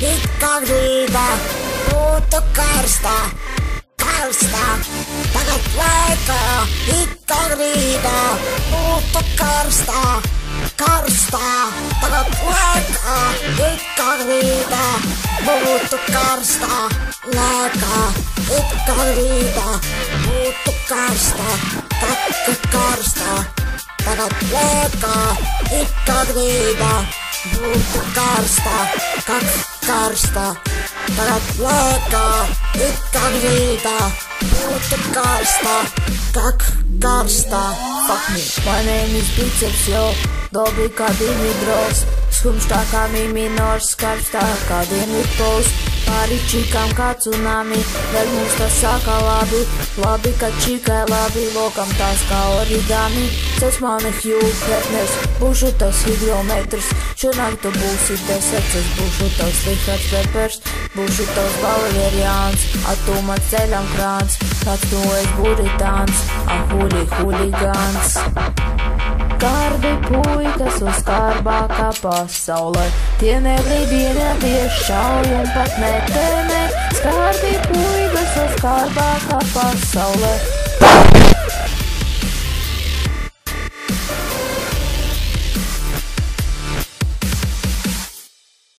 it kā grīda, būtu karstā, karstā. Tagad laikā, it kā grīda, būtu karstā, karstā. Tagad laikā, it kā grīda, būtu karstā, laikā, it kā grīda, būtu karstā, taka karstā. Tagad laikā, it kā grīda, būtu karstā, kak karstā. Tagad laikā, it kā grīda, būtu karstā, kak karstā. Fuck me, my name is Biceps, yo. Dobby kā Dimidrovs, skumštā kā mi minors, skarbstā kā Dienvidpols. Pāri čikām kā tsunami, vēl mums tas sākā labi, labi kā čikai labi, lokam tās kā origami. Tas mani Hugh Hefners, būšu tas hidrometrs, šonāk tu būsi deserts, es būšu tavs Richards Peppers, būšu tavs Valeriāns, tu man ceļam krāns, kāds tu esi buritāns, huligāns. Skarbi puikas uz skarbākā pasaulē, tie negrib ieņemties šauj un pat netēmē. Skarbi puikas uz skarbākā pasaulē,